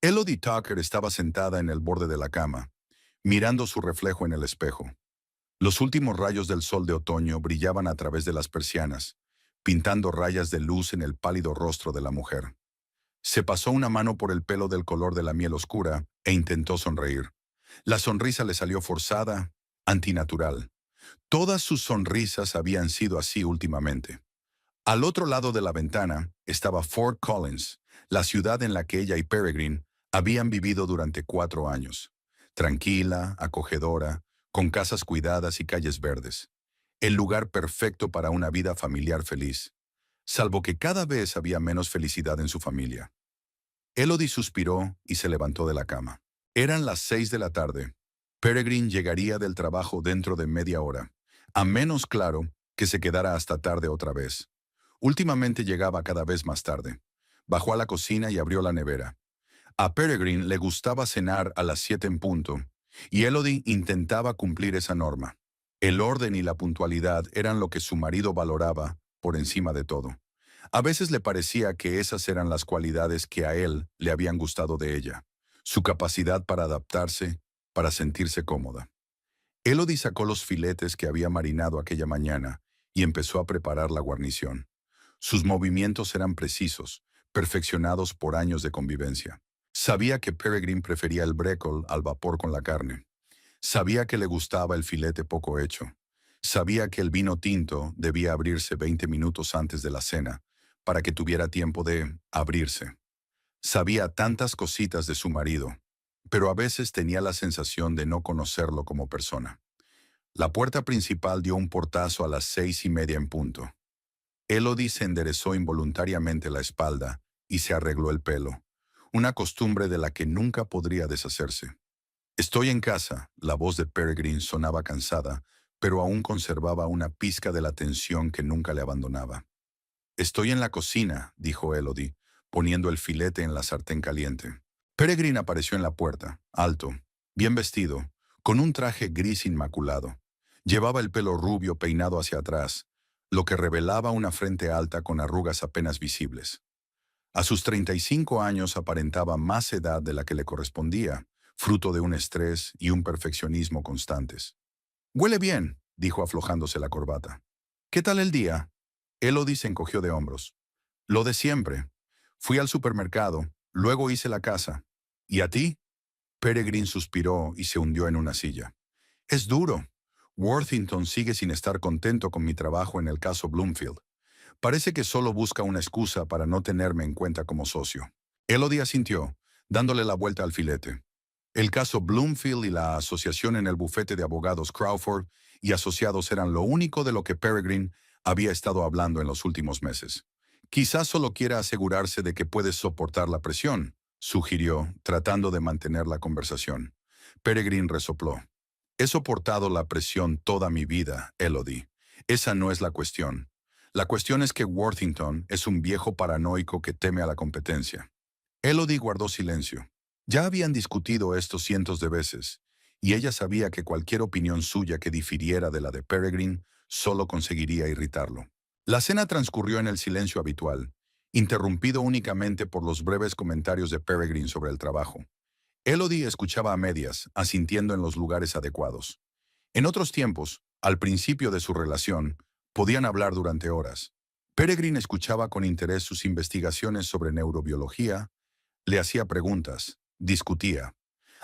Elodie Tucker estaba sentada en el borde de la cama, mirando su reflejo en el espejo. Los últimos rayos del sol de otoño brillaban a través de las persianas, pintando rayas de luz en el pálido rostro de la mujer. Se pasó una mano por el pelo del color de la miel oscura e intentó sonreír. La sonrisa le salió forzada, antinatural. Todas sus sonrisas habían sido así últimamente. Al otro lado de la ventana estaba Fort Collins, la ciudad en la que ella y Peregrine habían vivido durante 4 años. Tranquila, acogedora, con casas cuidadas y calles verdes. El lugar perfecto para una vida familiar feliz, salvo que cada vez había menos felicidad en su familia. Elodie suspiró y se levantó de la cama. Eran las 6 de la tarde. Peregrine llegaría del trabajo dentro de media hora, a menos claro que se quedara hasta tarde otra vez. Últimamente llegaba cada vez más tarde. Bajó a la cocina y abrió la nevera. A Peregrine le gustaba cenar a las 7 en punto, y Elodie intentaba cumplir esa norma. El orden y la puntualidad eran lo que su marido valoraba por encima de todo. A veces le parecía que esas eran las cualidades que a él le habían gustado de ella, su capacidad para adaptarse, para sentirse cómoda. Elodie sacó los filetes que había marinado aquella mañana y empezó a preparar la guarnición. Sus movimientos eran precisos, perfeccionados por años de convivencia. Sabía que Peregrine prefería el brécol al vapor con la carne. Sabía que le gustaba el filete poco hecho. Sabía que el vino tinto debía abrirse 20 minutos antes de la cena, para que tuviera tiempo de abrirse. Sabía tantas cositas de su marido, pero a veces tenía la sensación de no conocerlo como persona. La puerta principal dio un portazo a las 6:30 en punto. Elodie se enderezó involuntariamente la espalda y se arregló el pelo, una costumbre de la que nunca podría deshacerse. «Estoy en casa», la voz de Peregrine sonaba cansada, pero aún conservaba una pizca de la tensión que nunca le abandonaba. «Estoy en la cocina», dijo Elodie, poniendo el filete en la sartén caliente. Peregrine apareció en la puerta, alto, bien vestido, con un traje gris inmaculado. Llevaba el pelo rubio peinado hacia atrás, lo que revelaba una frente alta con arrugas apenas visibles. A sus 35 años aparentaba más edad de la que le correspondía, fruto de un estrés y un perfeccionismo constantes. «Huele bien», dijo aflojándose la corbata. «¿Qué tal el día?» Elodie se encogió de hombros. «Lo de siempre. Fui al supermercado, luego hice la casa. ¿Y a ti?» Peregrine suspiró y se hundió en una silla. «Es duro. Worthington sigue sin estar contento con mi trabajo en el caso Bloomfield. Parece que solo busca una excusa para no tenerme en cuenta como socio». Elodie asintió, dándole la vuelta al filete. El caso Bloomfield y la asociación en el bufete de abogados Crawford y asociados eran lo único de lo que Peregrine había estado hablando en los últimos meses. «Quizás solo quiera asegurarse de que puedes soportar la presión», sugirió, tratando de mantener la conversación. Peregrine resopló. «He soportado la presión toda mi vida, Elodie. Esa no es la cuestión. La cuestión es que Worthington es un viejo paranoico que teme a la competencia». Elodie guardó silencio. Ya habían discutido esto cientos de veces, y ella sabía que cualquier opinión suya que difiriera de la de Peregrine solo conseguiría irritarlo. La cena transcurrió en el silencio habitual, interrumpido únicamente por los breves comentarios de Peregrine sobre el trabajo. Elodie escuchaba a medias, asintiendo en los lugares adecuados. En otros tiempos, al principio de su relación, podían hablar durante horas. Peregrine escuchaba con interés sus investigaciones sobre neurobiología, le hacía preguntas, discutía.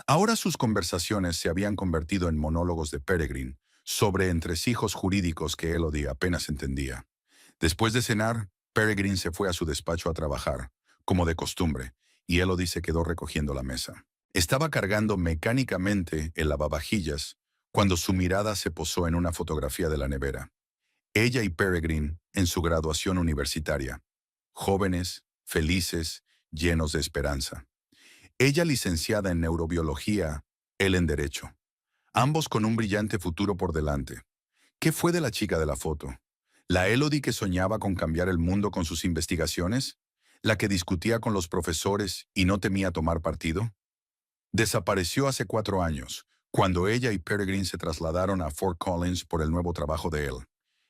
Ahora sus conversaciones se habían convertido en monólogos de Peregrine sobre entresijos jurídicos que Elodie apenas entendía. Después de cenar, Peregrine se fue a su despacho a trabajar, como de costumbre, y Elodie se quedó recogiendo la mesa. Estaba cargando mecánicamente el lavavajillas cuando su mirada se posó en una fotografía de la nevera. Ella y Peregrine en su graduación universitaria. Jóvenes, felices, llenos de esperanza. Ella licenciada en neurobiología, él en derecho. Ambos con un brillante futuro por delante. ¿Qué fue de la chica de la foto? ¿La Elodie que soñaba con cambiar el mundo con sus investigaciones? ¿La que discutía con los profesores y no temía tomar partido? Desapareció hace 4 años, cuando ella y Peregrine se trasladaron a Fort Collins por el nuevo trabajo de él.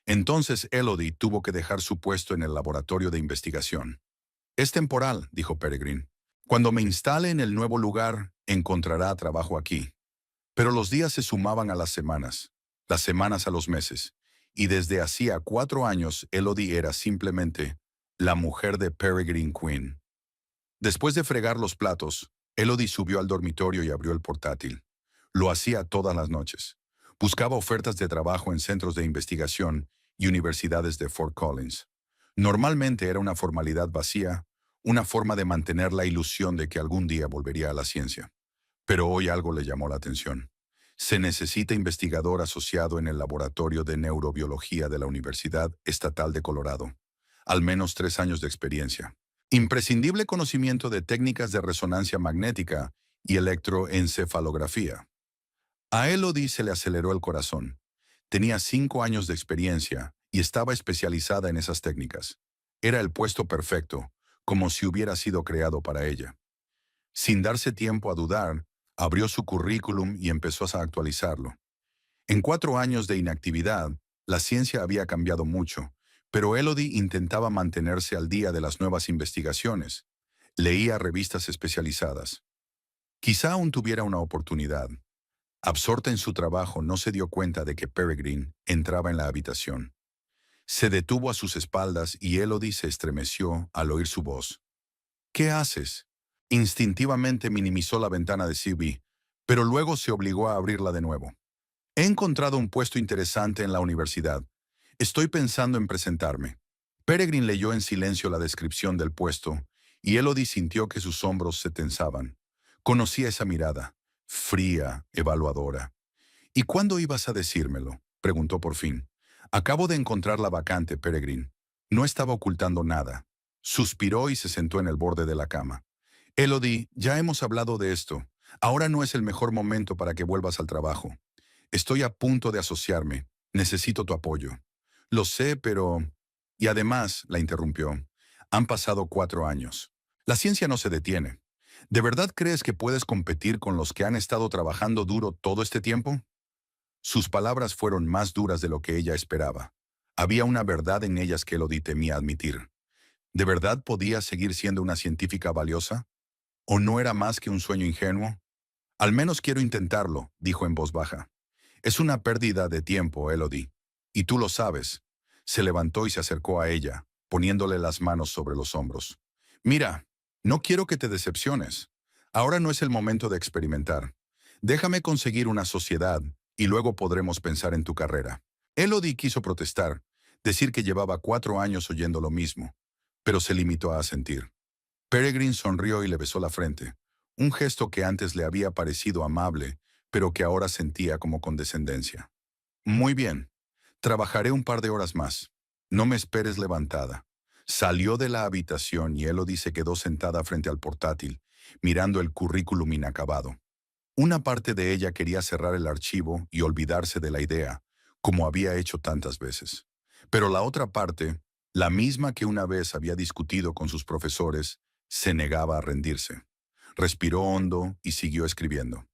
Entonces Elodie tuvo que dejar su puesto en el laboratorio de investigación. «Es temporal», dijo Peregrine. Cuando me instale en el nuevo lugar, encontrará trabajo aquí. Pero los días se sumaban a las semanas a los meses, y desde hacía 4 años Elodie era simplemente la mujer de Peregrine Quinn. Después de fregar los platos, Elodie subió al dormitorio y abrió el portátil. Lo hacía todas las noches. Buscaba ofertas de trabajo en centros de investigación y universidades de Fort Collins. Normalmente era una formalidad vacía, una forma de mantener la ilusión de que algún día volvería a la ciencia. Pero hoy algo le llamó la atención. Se necesita investigador asociado en el Laboratorio de Neurobiología de la Universidad Estatal de Colorado. Al menos 3 años de experiencia. Imprescindible conocimiento de técnicas de resonancia magnética y electroencefalografía. A Elodie se le aceleró el corazón. Tenía 5 años de experiencia y estaba especializada en esas técnicas. Era el puesto perfecto, como si hubiera sido creado para ella. Sin darse tiempo a dudar, abrió su currículum y empezó a actualizarlo. En 4 años de inactividad, la ciencia había cambiado mucho, pero Elodie intentaba mantenerse al día de las nuevas investigaciones. Leía revistas especializadas. Quizá aún tuviera una oportunidad. Absorta en su trabajo, no se dio cuenta de que Peregrine entraba en la habitación. Se detuvo a sus espaldas y Elodie se estremeció al oír su voz. ¿Qué haces? Instintivamente minimizó la ventana de CB, pero luego se obligó a abrirla de nuevo. He encontrado un puesto interesante en la universidad. Estoy pensando en presentarme. Peregrine leyó en silencio la descripción del puesto, y Elodie sintió que sus hombros se tensaban. Conocía esa mirada, fría, evaluadora. ¿Y cuándo ibas a decírmelo?, preguntó por fin. Acabo de encontrar la vacante, Peregrine. No estaba ocultando nada. Suspiró y se sentó en el borde de la cama. Elodie, ya hemos hablado de esto. Ahora no es el mejor momento para que vuelvas al trabajo. Estoy a punto de asociarme. Necesito tu apoyo. Lo sé, pero... Y además, la interrumpió, han pasado 4 años. La ciencia no se detiene. ¿De verdad crees que puedes competir con los que han estado trabajando duro todo este tiempo? Sus palabras fueron más duras de lo que ella esperaba. Había una verdad en ellas que Elodie temía admitir. ¿De verdad podía seguir siendo una científica valiosa? ¿O no era más que un sueño ingenuo? Al menos quiero intentarlo, dijo en voz baja. Es una pérdida de tiempo, Elodie. Y tú lo sabes. Se levantó y se acercó a ella, poniéndole las manos sobre los hombros. Mira, no quiero que te decepciones. Ahora no es el momento de experimentar. Déjame conseguir una sociedad y luego podremos pensar en tu carrera. Elodie quiso protestar, decir que llevaba 4 años oyendo lo mismo, pero se limitó a asentir. Peregrine sonrió y le besó la frente, un gesto que antes le había parecido amable, pero que ahora sentía como condescendencia. Muy bien, trabajaré un par de horas más. No me esperes levantada. Salió de la habitación y Elodie se quedó sentada frente al portátil, mirando el currículum inacabado. Una parte de ella quería cerrar el archivo y olvidarse de la idea, como había hecho tantas veces. Pero la otra parte, la misma que una vez había discutido con sus profesores, se negaba a rendirse. Respiró hondo y siguió escribiendo.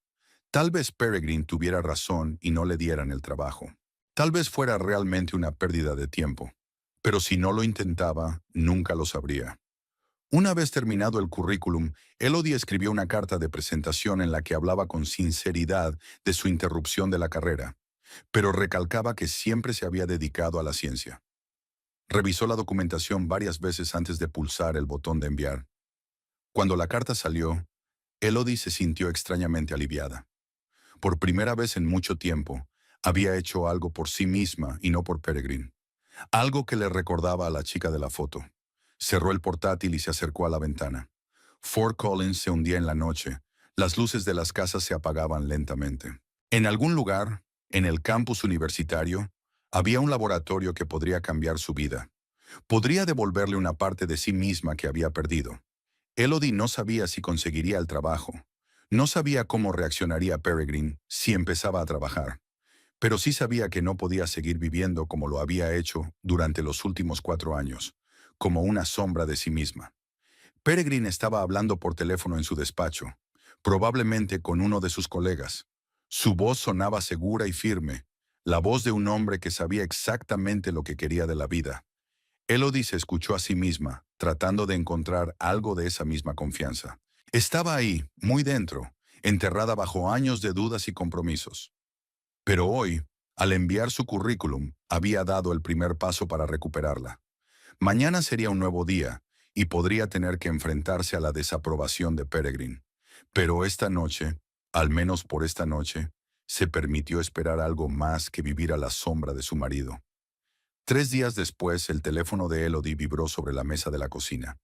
Tal vez Peregrine tuviera razón y no le dieran el trabajo. Tal vez fuera realmente una pérdida de tiempo. Pero si no lo intentaba, nunca lo sabría. Una vez terminado el currículum, Elodie escribió una carta de presentación en la que hablaba con sinceridad de su interrupción de la carrera, pero recalcaba que siempre se había dedicado a la ciencia. Revisó la documentación varias veces antes de pulsar el botón de enviar. Cuando la carta salió, Elodie se sintió extrañamente aliviada. Por primera vez en mucho tiempo, había hecho algo por sí misma y no por Peregrine. Algo que le recordaba a la chica de la foto. Cerró el portátil y se acercó a la ventana. Fort Collins se hundía en la noche. Las luces de las casas se apagaban lentamente. En algún lugar, en el campus universitario, había un laboratorio que podría cambiar su vida. Podría devolverle una parte de sí misma que había perdido. Elodie no sabía si conseguiría el trabajo. No sabía cómo reaccionaría Peregrine si empezaba a trabajar. Pero sí sabía que no podía seguir viviendo como lo había hecho durante los últimos 4 años, como una sombra de sí misma. Peregrine estaba hablando por teléfono en su despacho, probablemente con uno de sus colegas. Su voz sonaba segura y firme, la voz de un hombre que sabía exactamente lo que quería de la vida. Elodie se escuchó a sí misma, tratando de encontrar algo de esa misma confianza. Estaba ahí, muy dentro, enterrada bajo años de dudas y compromisos. Pero hoy, al enviar su currículum, había dado el primer paso para recuperarla. Mañana sería un nuevo día, y podría tener que enfrentarse a la desaprobación de Peregrine. Pero esta noche, al menos por esta noche, se permitió esperar algo más que vivir a la sombra de su marido. 3 días después, el teléfono de Elodie vibró sobre la mesa de la cocina.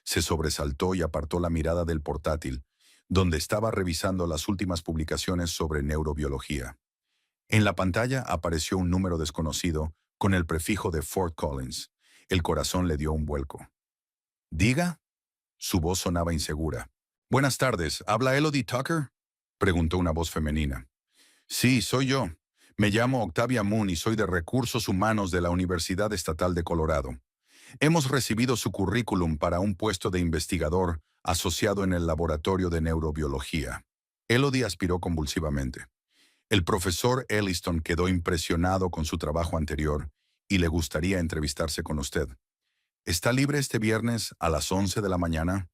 Se sobresaltó y apartó la mirada del portátil, donde estaba revisando las últimas publicaciones sobre neurobiología. En la pantalla apareció un número desconocido con el prefijo de Fort Collins. El corazón le dio un vuelco. ¿Diga? Su voz sonaba insegura. Buenas tardes, ¿habla Elodie Tucker? Preguntó una voz femenina. Sí, soy yo. Me llamo Octavia Moon y soy de Recursos Humanos de la Universidad Estatal de Colorado. Hemos recibido su currículum para un puesto de investigador asociado en el Laboratorio de Neurobiología. Elodie aspiró convulsivamente. El profesor Elliston quedó impresionado con su trabajo anterior y le gustaría entrevistarse con usted. ¿Está libre este viernes a las 11 de la mañana?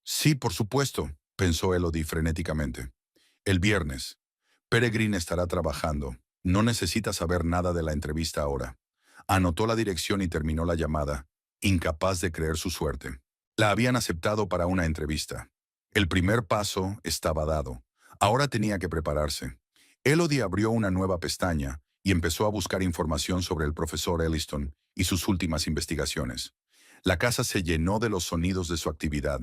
Sí, por supuesto, pensó Elodie frenéticamente. El viernes. Peregrine estará trabajando. No necesita saber nada de la entrevista ahora. Anotó la dirección y terminó la llamada, incapaz de creer su suerte. La habían aceptado para una entrevista. El primer paso estaba dado. Ahora tenía que prepararse. Elodie abrió una nueva pestaña y empezó a buscar información sobre el profesor Elliston y sus últimas investigaciones. La casa se llenó de los sonidos de su actividad,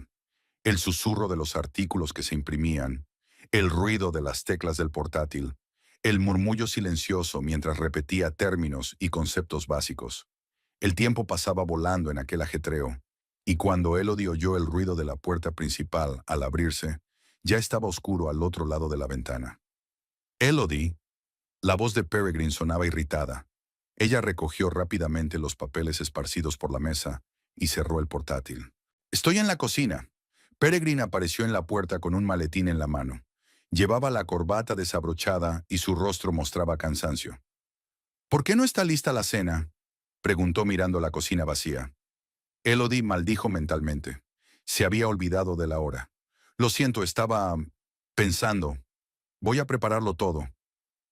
el susurro de los artículos que se imprimían, el ruido de las teclas del portátil, el murmullo silencioso mientras repetía términos y conceptos básicos. El tiempo pasaba volando en aquel ajetreo, y cuando Elodie oyó el ruido de la puerta principal al abrirse, ya estaba oscuro al otro lado de la ventana. Elodie, la voz de Peregrine sonaba irritada. Ella recogió rápidamente los papeles esparcidos por la mesa y cerró el portátil. Estoy en la cocina. Peregrine apareció en la puerta con un maletín en la mano. Llevaba la corbata desabrochada y su rostro mostraba cansancio. ¿Por qué no está lista la cena?, preguntó mirando la cocina vacía. Elodie maldijo mentalmente. Se había olvidado de la hora. Lo siento, estaba pensando. Voy a prepararlo todo.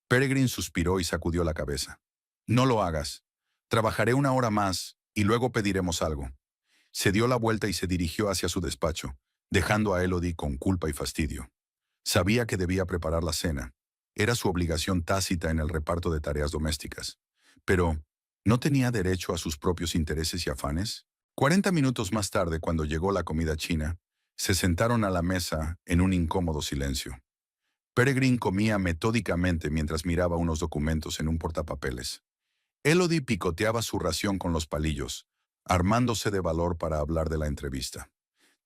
Peregrine suspiró y sacudió la cabeza. No lo hagas. Trabajaré una hora más y luego pediremos algo. Se dio la vuelta y se dirigió hacia su despacho, dejando a Elodie con culpa y fastidio. Sabía que debía preparar la cena. Era su obligación tácita en el reparto de tareas domésticas. Pero, ¿no tenía derecho a sus propios intereses y afanes? 40 minutos más tarde, cuando llegó la comida china, se sentaron a la mesa en un incómodo silencio. Peregrine comía metódicamente mientras miraba unos documentos en un portapapeles. Elodie picoteaba su ración con los palillos, armándose de valor para hablar de la entrevista.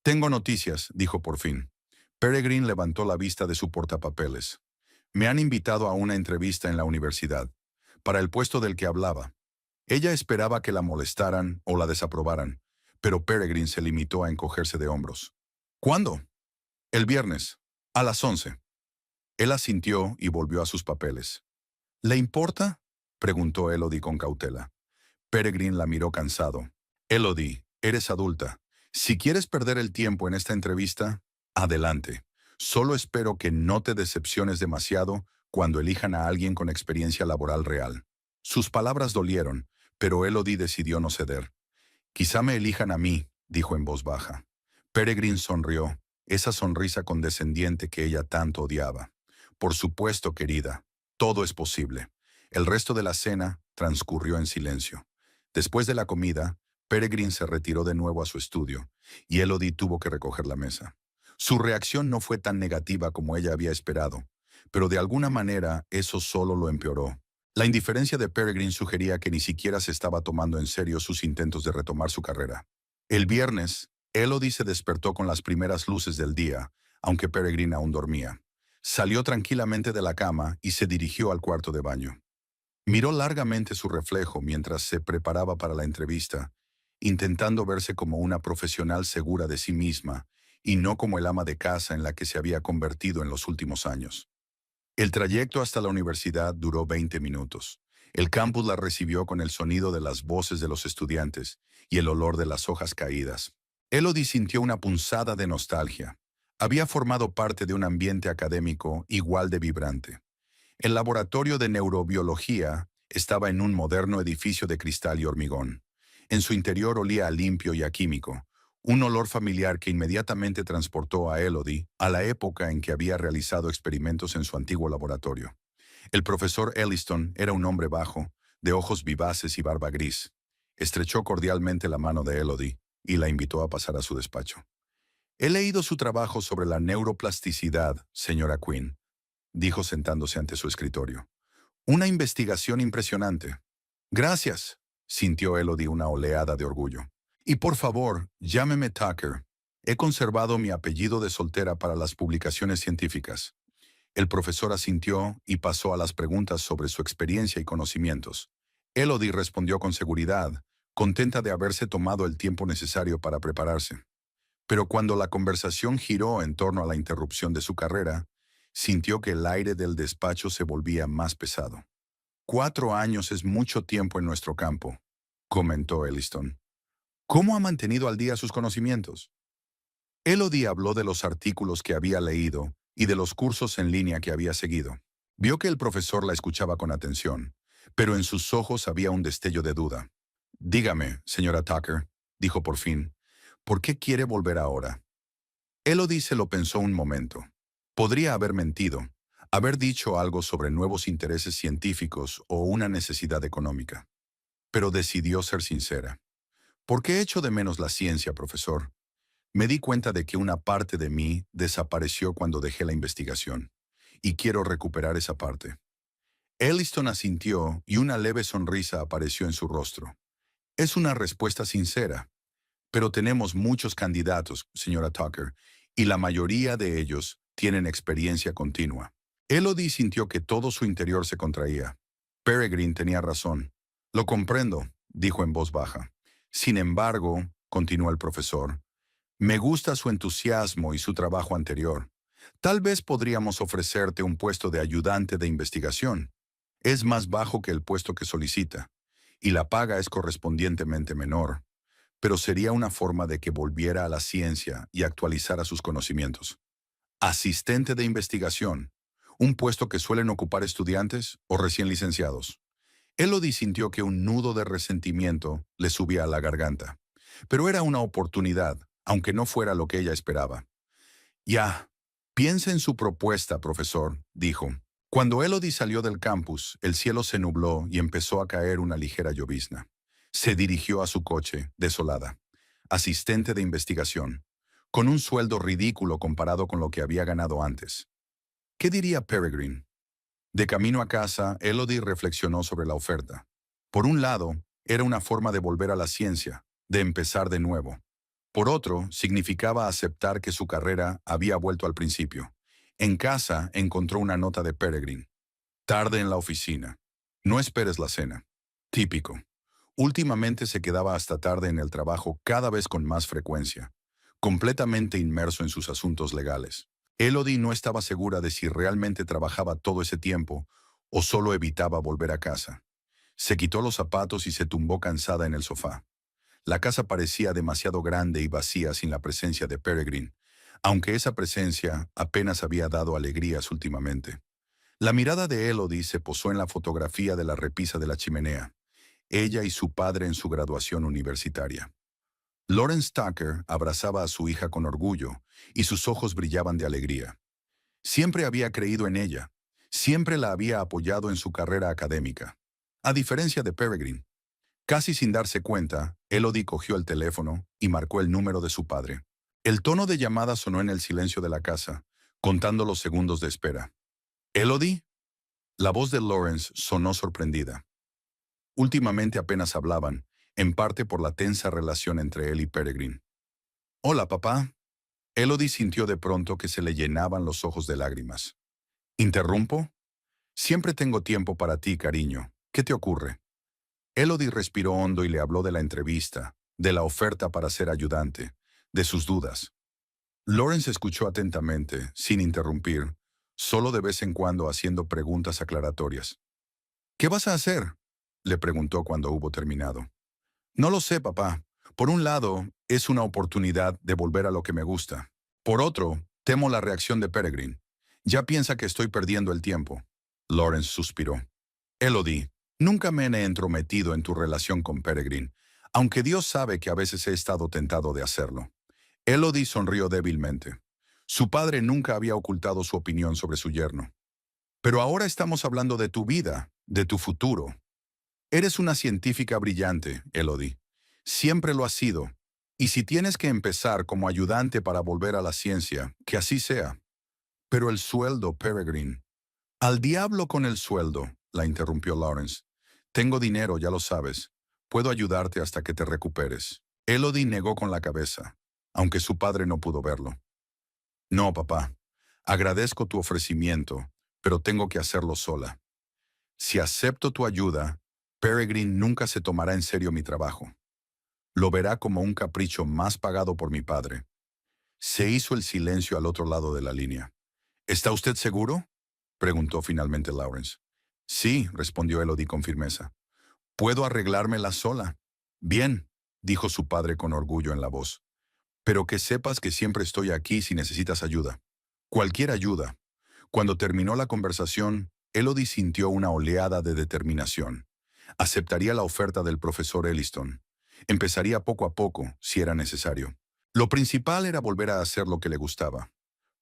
Tengo noticias, dijo por fin. Peregrine levantó la vista de su portapapeles. Me han invitado a una entrevista en la universidad, para el puesto del que hablaba. Ella esperaba que la molestaran o la desaprobaran, pero Peregrine se limitó a encogerse de hombros. ¿Cuándo? El viernes, a las 11. Él asintió y volvió a sus papeles. ¿Le importa?, preguntó Elodie con cautela. Peregrine la miró cansado. Elodie, eres adulta. Si quieres perder el tiempo en esta entrevista, adelante. Solo espero que no te decepciones demasiado cuando elijan a alguien con experiencia laboral real. Sus palabras dolieron, pero Elodie decidió no ceder. Quizá me elijan a mí, dijo en voz baja. Peregrine sonrió, esa sonrisa condescendiente que ella tanto odiaba. Por supuesto, querida, todo es posible. El resto de la cena transcurrió en silencio. Después de la comida, Peregrine se retiró de nuevo a su estudio, y Elodie tuvo que recoger la mesa. Su reacción no fue tan negativa como ella había esperado, pero de alguna manera eso solo lo empeoró. La indiferencia de Peregrine sugería que ni siquiera se estaba tomando en serio sus intentos de retomar su carrera. El viernes, Elodie se despertó con las primeras luces del día, aunque Peregrine aún dormía. Salió tranquilamente de la cama y se dirigió al cuarto de baño. Miró largamente su reflejo mientras se preparaba para la entrevista, intentando verse como una profesional segura de sí misma y no como el ama de casa en la que se había convertido en los últimos años. El trayecto hasta la universidad duró 20 minutos. El campus la recibió con el sonido de las voces de los estudiantes y el olor de las hojas caídas. Elodie sintió una punzada de nostalgia. había formado parte de un ambiente académico igual de vibrante. El laboratorio de neurobiología estaba en un moderno edificio de cristal y hormigón. En su interior olía a limpio y a químico, un olor familiar que inmediatamente transportó a Elodie a la época en que había realizado experimentos en su antiguo laboratorio. El profesor Elliston era un hombre bajo, de ojos vivaces y barba gris. Estrechó cordialmente la mano de Elodie y la invitó a pasar a su despacho. He leído su trabajo sobre la neuroplasticidad, señora Quinn, dijo sentándose ante su escritorio. Una investigación impresionante. Gracias, sintió Elodie una oleada de orgullo. Y por favor, llámeme Tucker. He conservado mi apellido de soltera para las publicaciones científicas. El profesor asintió y pasó a las preguntas sobre su experiencia y conocimientos. Elodie respondió con seguridad, contenta de haberse tomado el tiempo necesario para prepararse. Pero cuando la conversación giró en torno a la interrupción de su carrera, sintió que el aire del despacho se volvía más pesado. 4 años es mucho tiempo en nuestro campo, comentó Elliston. ¿Cómo ha mantenido al día sus conocimientos? Elodie habló de los artículos que había leído y de los cursos en línea que había seguido. Vio que el profesor la escuchaba con atención, pero en sus ojos había un destello de duda. Dígame, señora Tucker, dijo por fin, ¿por qué quiere volver ahora? Elodie se lo pensó un momento. Podría haber mentido, haber dicho algo sobre nuevos intereses científicos o una necesidad económica. Pero decidió ser sincera. ¿Por qué echo de menos la ciencia, profesor? Me di cuenta de que una parte de mí desapareció cuando dejé la investigación, y quiero recuperar esa parte. Elliston asintió y una leve sonrisa apareció en su rostro. Es una respuesta sincera, pero tenemos muchos candidatos, señora Tucker, y la mayoría de ellos tienen experiencia continua. Elodie sintió que todo su interior se contraía. Peregrine tenía razón. Lo comprendo, dijo en voz baja. Sin embargo, continuó el profesor, me gusta su entusiasmo y su trabajo anterior. Tal vez podríamos ofrecerte un puesto de ayudante de investigación. Es más bajo que el puesto que solicita, y la paga es correspondientemente menor, pero sería una forma de que volviera a la ciencia y actualizara sus conocimientos. Asistente de investigación, un puesto que suelen ocupar estudiantes o recién licenciados. Elodie sintió que un nudo de resentimiento le subía a la garganta, pero era una oportunidad, aunque no fuera lo que ella esperaba. Ya, piensa en su propuesta, profesor, dijo. Cuando Elodie salió del campus, el cielo se nubló y empezó a caer una ligera llovizna. Se dirigió a su coche, desolada. Asistente de investigación, con un sueldo ridículo comparado con lo que había ganado antes. ¿Qué diría Peregrine? De camino a casa, Elodie reflexionó sobre la oferta. Por un lado, era una forma de volver a la ciencia, de empezar de nuevo. Por otro, significaba aceptar que su carrera había vuelto al principio. En casa encontró una nota de Peregrine. Tarde en la oficina. No esperes la cena. Típico. Últimamente se quedaba hasta tarde en el trabajo cada vez con más frecuencia, completamente inmerso en sus asuntos legales. Elodie no estaba segura de si realmente trabajaba todo ese tiempo o solo evitaba volver a casa. Se quitó los zapatos y se tumbó cansada en el sofá. La casa parecía demasiado grande y vacía sin la presencia de Peregrine, aunque esa presencia apenas había dado alegrías últimamente. La mirada de Elodie se posó en la fotografía de la repisa de la chimenea, ella y su padre en su graduación universitaria. Lawrence Tucker abrazaba a su hija con orgullo y sus ojos brillaban de alegría. Siempre había creído en ella, siempre la había apoyado en su carrera académica. A diferencia de Peregrine, casi sin darse cuenta, Elodie cogió el teléfono y marcó el número de su padre. El tono de llamada sonó en el silencio de la casa, contando los segundos de espera. ¿Elodie? La voz de Lawrence sonó sorprendida. Últimamente apenas hablaban, en parte por la tensa relación entre él y Peregrine. «Hola, papá». Elodie sintió de pronto que se le llenaban los ojos de lágrimas. «¿Interrumpo? Siempre tengo tiempo para ti, cariño. ¿Qué te ocurre?» Elodie respiró hondo y le habló de la entrevista, de la oferta para ser ayudante, de sus dudas. Lawrence escuchó atentamente, sin interrumpir, solo de vez en cuando haciendo preguntas aclaratorias. «¿Qué vas a hacer?», le preguntó cuando hubo terminado. «No lo sé, papá. Por un lado, es una oportunidad de volver a lo que me gusta. Por otro, Temo la reacción de Peregrine. Ya piensa que estoy perdiendo el tiempo. Lawrence suspiró. Elodie, nunca me he entrometido en tu relación con Peregrine, aunque Dios sabe que a veces he estado tentado de hacerlo. Elodie sonrió débilmente. Su padre nunca había ocultado su opinión sobre su yerno. Pero ahora estamos hablando de tu vida, de tu futuro. Eres una científica brillante, Elodie. Siempre lo has sido. Y si tienes que empezar como ayudante para volver a la ciencia, que así sea. Pero el sueldo, Peregrine. Al diablo con el sueldo, la interrumpió Lawrence. Tengo dinero, ya lo sabes. Puedo ayudarte hasta que te recuperes. Elodie negó con la cabeza, aunque su padre no pudo verlo. No, papá. Agradezco tu ofrecimiento, pero tengo que hacerlo sola. Si acepto tu ayuda, Peregrine nunca se tomará en serio mi trabajo. Lo verá como un capricho más pagado por mi padre. Se hizo el silencio al otro lado de la línea. ¿Está usted seguro?, preguntó finalmente Lawrence. Sí, respondió Elodie con firmeza. Puedo arreglármela sola. Bien, dijo su padre con orgullo en la voz. Pero que sepas que siempre estoy aquí si necesitas ayuda. Cualquier ayuda. Cuando terminó la conversación, Elodie sintió una oleada de determinación. Aceptaría la oferta del profesor Elliston. Empezaría poco a poco, si era necesario. Lo principal era volver a hacer lo que le gustaba.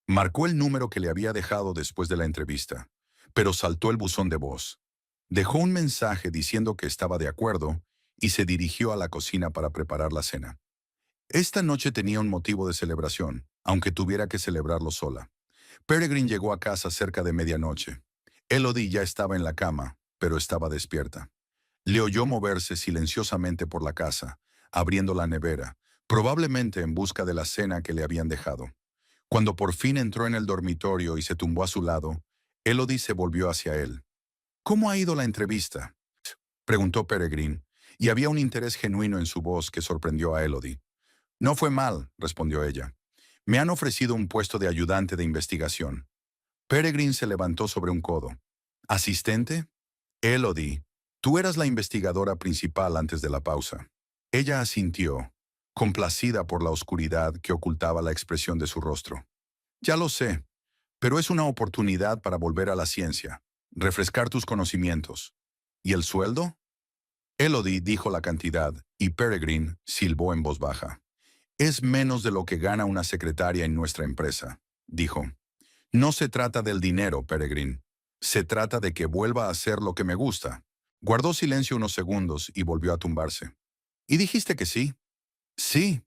Marcó el número que le había dejado después de la entrevista, pero saltó el buzón de voz. Dejó un mensaje diciendo que estaba de acuerdo y se dirigió a la cocina para preparar la cena. Esta noche tenía un motivo de celebración, aunque tuviera que celebrarlo sola. Peregrine llegó a casa cerca de medianoche. Elodie ya estaba en la cama, pero estaba despierta. Le oyó moverse silenciosamente por la casa, abriendo la nevera, probablemente en busca de la cena que le habían dejado. Cuando por fin entró en el dormitorio y se tumbó a su lado, Elodie se volvió hacia él. ¿Cómo ha ido la entrevista?, preguntó Peregrine, y había un interés genuino en su voz que sorprendió a Elodie. No fue mal, respondió ella. Me han ofrecido un puesto de ayudante de investigación. Peregrine se levantó sobre un codo. ¿Asistente? Elodie, tú eras la investigadora principal antes de la pausa. Ella asintió, complacida por la oscuridad que ocultaba la expresión de su rostro. Ya lo sé, pero es una oportunidad para volver a la ciencia, refrescar tus conocimientos. ¿Y el sueldo? Elodie dijo la cantidad y Peregrine silbó en voz baja. Es menos de lo que gana una secretaria en nuestra empresa, dijo. No se trata del dinero, Peregrine. Se trata de que vuelva a hacer lo que me gusta. Guardó silencio unos segundos y volvió a tumbarse. ¿Y dijiste que sí? Sí.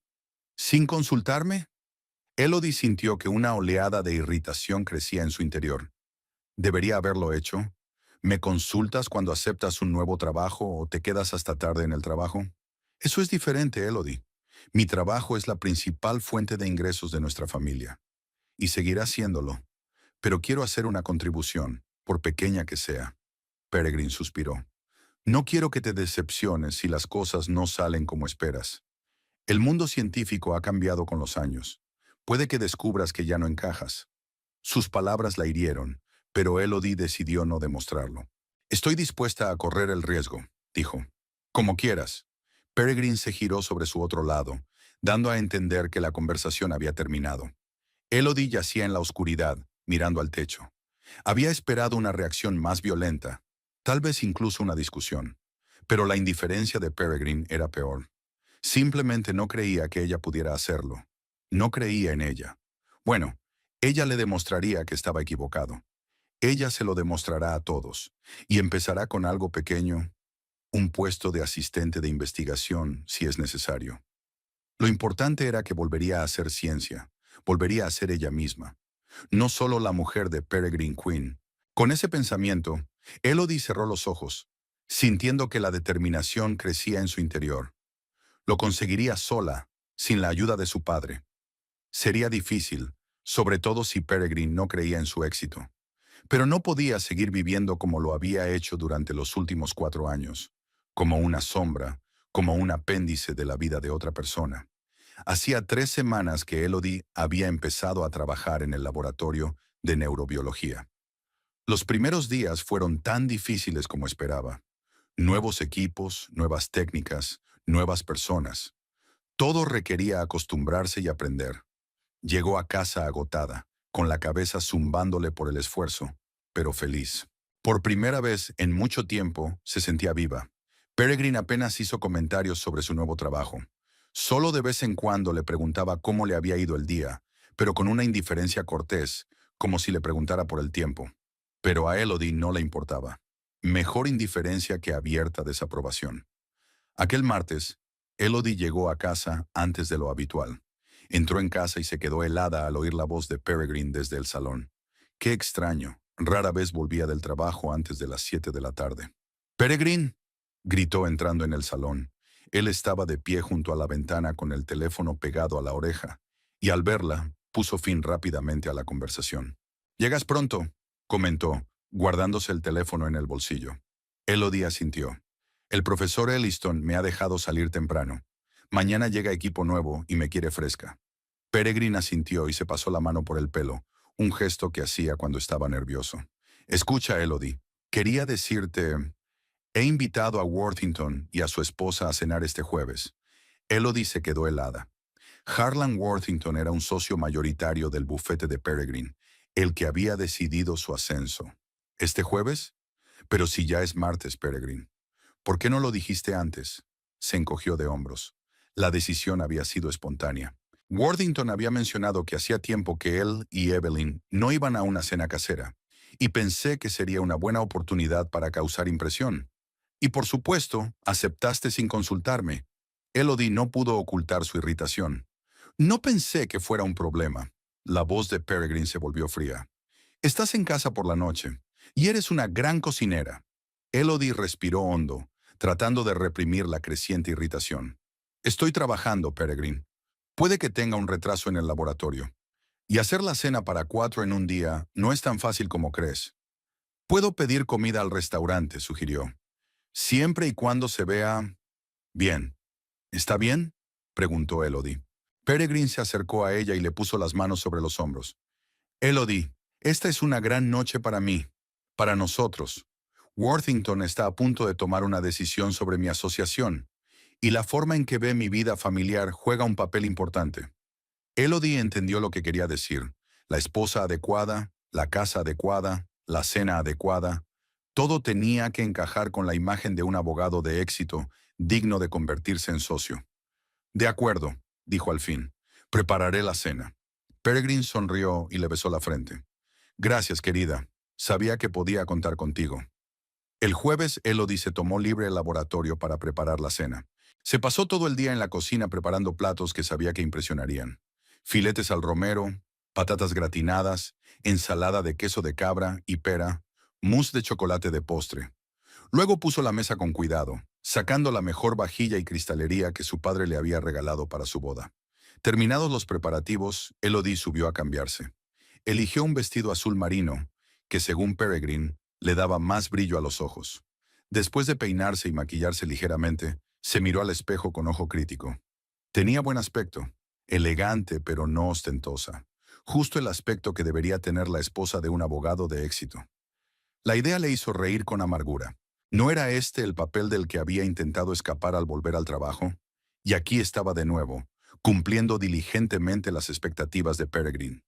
¿Sin consultarme? Elodie sintió que una oleada de irritación crecía en su interior. ¿Debería haberlo hecho? ¿Me consultas cuando aceptas un nuevo trabajo o te quedas hasta tarde en el trabajo? Eso es diferente, Elodie. Mi trabajo es la principal fuente de ingresos de nuestra familia. Y seguirá siéndolo. Pero quiero hacer una contribución, por pequeña que sea. Peregrine suspiró. No quiero que te decepciones si las cosas no salen como esperas. El mundo científico ha cambiado con los años. Puede que descubras que ya no encajas. Sus palabras la hirieron, pero Elodie decidió no demostrarlo. Estoy dispuesta a correr el riesgo, dijo. Como quieras. Peregrine se giró sobre su otro lado, dando a entender que la conversación había terminado. Elodie yacía en la oscuridad, mirando al techo. Había esperado una reacción más violenta, tal vez incluso una discusión. Pero la indiferencia de Peregrine era peor. Simplemente no creía que ella pudiera hacerlo. No creía en ella. Bueno, ella le demostraría que estaba equivocado. Ella se lo demostrará a todos, y empezará con algo pequeño, un puesto de asistente de investigación, si es necesario. Lo importante era que volvería a hacer ciencia, volvería a ser ella misma, no solo la mujer de Peregrine Quinn. Con ese pensamiento, Elodie cerró los ojos, sintiendo que la determinación crecía en su interior. Lo conseguiría sola, sin la ayuda de su padre. Sería difícil, sobre todo si Peregrine no creía en su éxito. Pero no podía seguir viviendo como lo había hecho durante los últimos 4 años, como una sombra, como un apéndice de la vida de otra persona. Hacía 3 semanas que Elodie había empezado a trabajar en el laboratorio de neurobiología. Los primeros días fueron tan difíciles como esperaba. Nuevos equipos, nuevas técnicas, nuevas personas. Todo requería acostumbrarse y aprender. Llegó a casa agotada, con la cabeza zumbándole por el esfuerzo, pero feliz. Por primera vez en mucho tiempo se sentía viva. Peregrine apenas hizo comentarios sobre su nuevo trabajo. Solo de vez en cuando le preguntaba cómo le había ido el día, pero con una indiferencia cortés, como si le preguntara por el tiempo. Pero a Elodie no le importaba. Mejor indiferencia que abierta desaprobación. Aquel martes, Elodie llegó a casa antes de lo habitual. Entró en casa y se quedó helada al oír la voz de Peregrine desde el salón. Qué extraño, rara vez volvía del trabajo antes de las 7 de la tarde. «¡Peregrine!», gritó entrando en el salón. Él estaba de pie junto a la ventana con el teléfono pegado a la oreja, y al verla, puso fin rápidamente a la conversación. «¿Llegas pronto?», comentó, guardándose el teléfono en el bolsillo. Elodie asintió. «El profesor Elliston me ha dejado salir temprano. Mañana llega equipo nuevo y me quiere fresca». Peregrine asintió y se pasó la mano por el pelo, un gesto que hacía cuando estaba nervioso. «Escucha, Elodie, quería decirte, he invitado a Worthington y a su esposa a cenar este jueves». Elodie se quedó helada. Harlan Worthington era un socio mayoritario del bufete de Peregrine, el que había decidido su ascenso. ¿Este jueves? Pero si ya es martes, Peregrine. ¿Por qué no lo dijiste antes? Se encogió de hombros. La decisión había sido espontánea. Worthington había mencionado que hacía tiempo que él y Evelyn no iban a una cena casera, y pensé que sería una buena oportunidad para causar impresión. Y por supuesto, aceptaste sin consultarme. Elodie no pudo ocultar su irritación. No pensé que fuera un problema. La voz de Peregrine se volvió fría. Estás en casa por la noche, y eres una gran cocinera. Elodie respiró hondo, tratando de reprimir la creciente irritación. Estoy trabajando, Peregrine. Puede que tenga un retraso en el laboratorio. Y hacer la cena para 4 en un día no es tan fácil como crees. Puedo pedir comida al restaurante, sugirió. Siempre y cuando se vea bien. ¿Está bien?, preguntó Elodie. Peregrine se acercó a ella y le puso las manos sobre los hombros. Elodie, esta es una gran noche para mí, para nosotros. Worthington está a punto de tomar una decisión sobre mi asociación, y la forma en que ve mi vida familiar juega un papel importante. Elodie entendió lo que quería decir. La esposa adecuada, la casa adecuada, la cena adecuada. Todo tenía que encajar con la imagen de un abogado de éxito, digno de convertirse en socio. De acuerdo, dijo al fin. Prepararé la cena. Peregrine sonrió y le besó la frente. Gracias, querida. Sabía que podía contar contigo. El jueves, Elodie se tomó libre el laboratorio para preparar la cena. Se pasó todo el día en la cocina preparando platos que sabía que impresionarían. Filetes al romero, patatas gratinadas, ensalada de queso de cabra y pera, mousse de chocolate de postre. Luego puso la mesa con cuidado, sacando la mejor vajilla y cristalería que su padre le había regalado para su boda. Terminados los preparativos, Elodie subió a cambiarse. Eligió un vestido azul marino, que según Peregrine, le daba más brillo a los ojos. Después de peinarse y maquillarse ligeramente, se miró al espejo con ojo crítico. Tenía buen aspecto, elegante pero no ostentosa, justo el aspecto que debería tener la esposa de un abogado de éxito. La idea le hizo reír con amargura. ¿No era este el papel del que había intentado escapar al volver al trabajo? Y aquí estaba de nuevo, cumpliendo diligentemente las expectativas de Peregrine.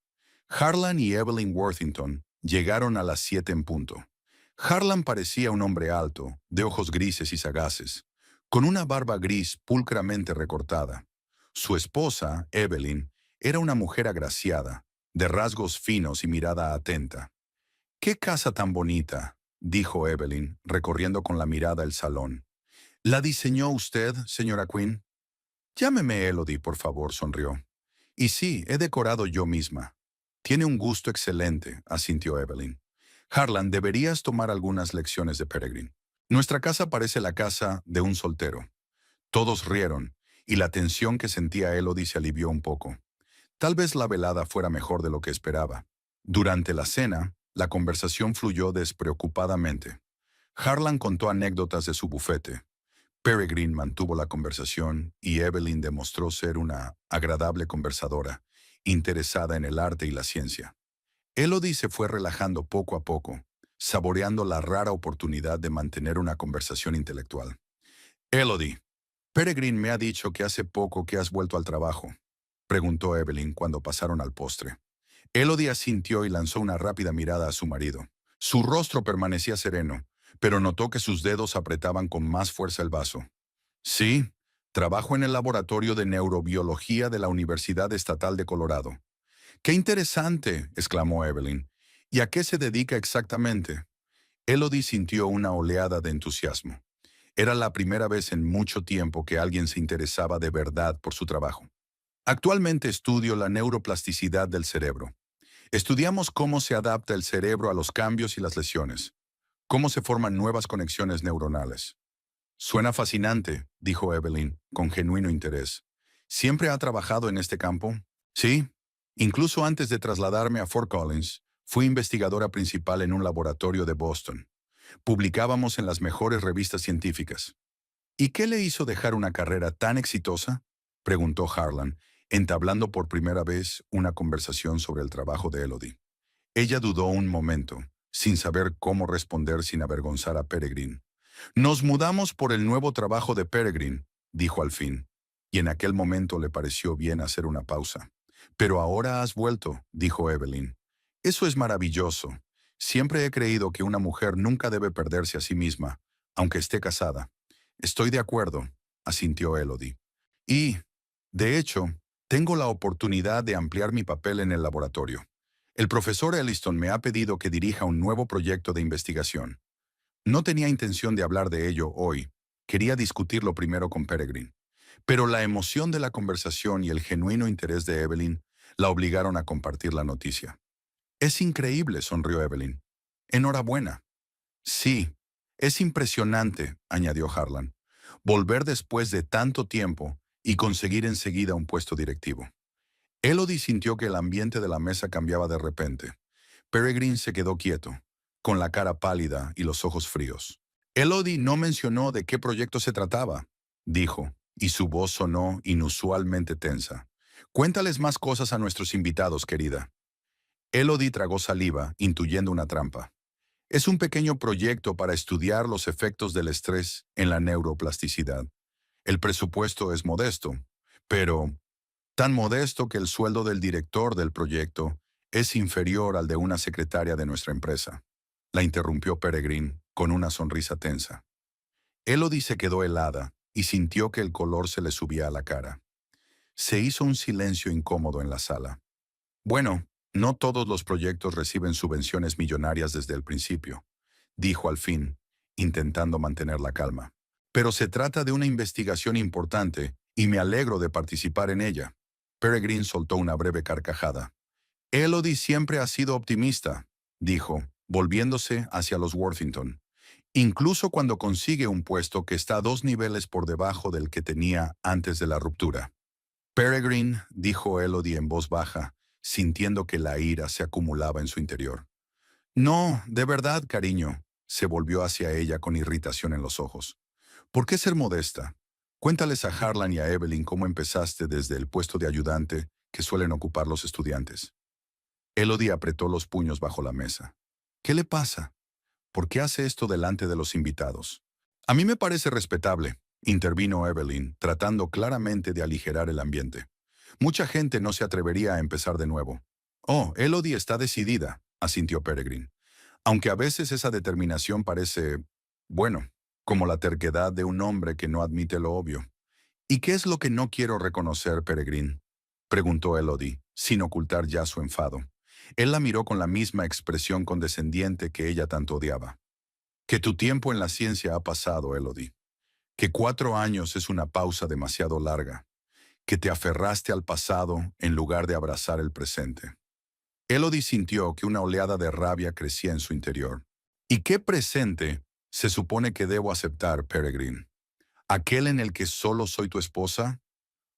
Harlan y Evelyn Worthington llegaron a las 7 en punto. Harlan parecía un hombre alto, de ojos grises y sagaces, con una barba gris pulcramente recortada. Su esposa, Evelyn, era una mujer agraciada, de rasgos finos y mirada atenta. «¡Qué casa tan bonita!», dijo Evelyn, recorriendo con la mirada el salón. «¿La diseñó usted, señora Quinn?». «Llámeme Elodie, por favor», sonrió. «Y sí, he decorado yo misma». «Tiene un gusto excelente», asintió Evelyn. «Harlan, deberías tomar algunas lecciones de Peregrine. Nuestra casa parece la casa de un soltero». Todos rieron, y la tensión que sentía Elodie se alivió un poco. Tal vez la velada fuera mejor de lo que esperaba. Durante la cena, la conversación fluyó despreocupadamente. Harlan contó anécdotas de su bufete. Peregrine mantuvo la conversación y Evelyn demostró ser una agradable conversadora, interesada en el arte y la ciencia. Elodie se fue relajando poco a poco, saboreando la rara oportunidad de mantener una conversación intelectual. «Elodie, Peregrine me ha dicho que hace poco que has vuelto al trabajo». preguntó Evelyn cuando pasaron al postre. Elodie asintió y lanzó una rápida mirada a su marido. Su rostro permanecía sereno, pero notó que sus dedos apretaban con más fuerza el vaso. Sí, trabajo en el laboratorio de neurobiología de la Universidad Estatal de Colorado. ¡Qué interesante!, exclamó Evelyn. ¿Y a qué se dedica exactamente? Elodie sintió una oleada de entusiasmo. Era la primera vez en mucho tiempo que alguien se interesaba de verdad por su trabajo. Actualmente estudio la neuroplasticidad del cerebro. Estudiamos cómo se adapta el cerebro a los cambios y las lesiones, cómo se forman nuevas conexiones neuronales. Suena fascinante, dijo Evelyn, con genuino interés. ¿Siempre ha trabajado en este campo? Sí. Incluso antes de trasladarme a Fort Collins, fui investigadora principal en un laboratorio de Boston. Publicábamos en las mejores revistas científicas. ¿Y qué le hizo dejar una carrera tan exitosa?, preguntó Harlan, entablando por primera vez una conversación sobre el trabajo de Elodie. Ella dudó un momento, sin saber cómo responder sin avergonzar a Peregrine. Nos mudamos por el nuevo trabajo de Peregrine, dijo al fin, y en aquel momento le pareció bien hacer una pausa. Pero ahora has vuelto, dijo Evelyn. Eso es maravilloso. Siempre he creído que una mujer nunca debe perderse a sí misma, aunque esté casada. Estoy de acuerdo, asintió Elodie. Y, de hecho, tengo la oportunidad de ampliar mi papel en el laboratorio. El profesor Elliston me ha pedido que dirija un nuevo proyecto de investigación. No tenía intención de hablar de ello hoy. Quería discutirlo primero con Peregrine. Pero la emoción de la conversación y el genuino interés de Evelyn la obligaron a compartir la noticia. Es increíble, sonrió Evelyn. Enhorabuena. Sí, es impresionante, añadió Harlan. Volver después de tanto tiempo y conseguir enseguida un puesto directivo. Elodie sintió que el ambiente de la mesa cambiaba de repente. Peregrine se quedó quieto, con la cara pálida y los ojos fríos. Elodie no mencionó de qué proyecto se trataba, dijo, y su voz sonó inusualmente tensa. Cuéntales más cosas a nuestros invitados, querida. Elodie tragó saliva, intuyendo una trampa. Es un pequeño proyecto para estudiar los efectos del estrés en la neuroplasticidad. El presupuesto es modesto, pero tan modesto que el sueldo del director del proyecto es inferior al de una secretaria de nuestra empresa. La interrumpió Peregrine con una sonrisa tensa. Elodie se quedó helada y sintió que el color se le subía a la cara. Se hizo un silencio incómodo en la sala. Bueno, no todos los proyectos reciben subvenciones millonarias desde el principio, dijo al fin, intentando mantener la calma. Pero se trata de una investigación importante y me alegro de participar en ella. Peregrine soltó una breve carcajada. Elodie siempre ha sido optimista, dijo, volviéndose hacia los Worthington, incluso cuando consigue un puesto que está 2 niveles por debajo del que tenía antes de la ruptura. Peregrine, dijo Elodie en voz baja, sintiendo que la ira se acumulaba en su interior. No, de verdad, cariño, se volvió hacia ella con irritación en los ojos. ¿Por qué ser modesta? Cuéntales a Harlan y a Evelyn cómo empezaste desde el puesto de ayudante que suelen ocupar los estudiantes. Elodie apretó los puños bajo la mesa. ¿Qué le pasa? ¿Por qué hace esto delante de los invitados? A mí me parece respetable, intervino Evelyn, tratando claramente de aligerar el ambiente. Mucha gente no se atrevería a empezar de nuevo. Oh, Elodie está decidida, asintió Peregrine. Aunque a veces esa determinación parece, bueno, como la terquedad de un hombre que no admite lo obvio. ¿Y qué es lo que no quiero reconocer, Peregrine?, preguntó Elodie, sin ocultar ya su enfado. Él la miró con la misma expresión condescendiente que ella tanto odiaba. Que tu tiempo en la ciencia ha pasado, Elodie. Que 4 años es una pausa demasiado larga. Que te aferraste al pasado en lugar de abrazar el presente. Elodie sintió que una oleada de rabia crecía en su interior. ¿Y qué presente se supone que debo aceptar, Peregrine? ¿Aquel en el que solo soy tu esposa?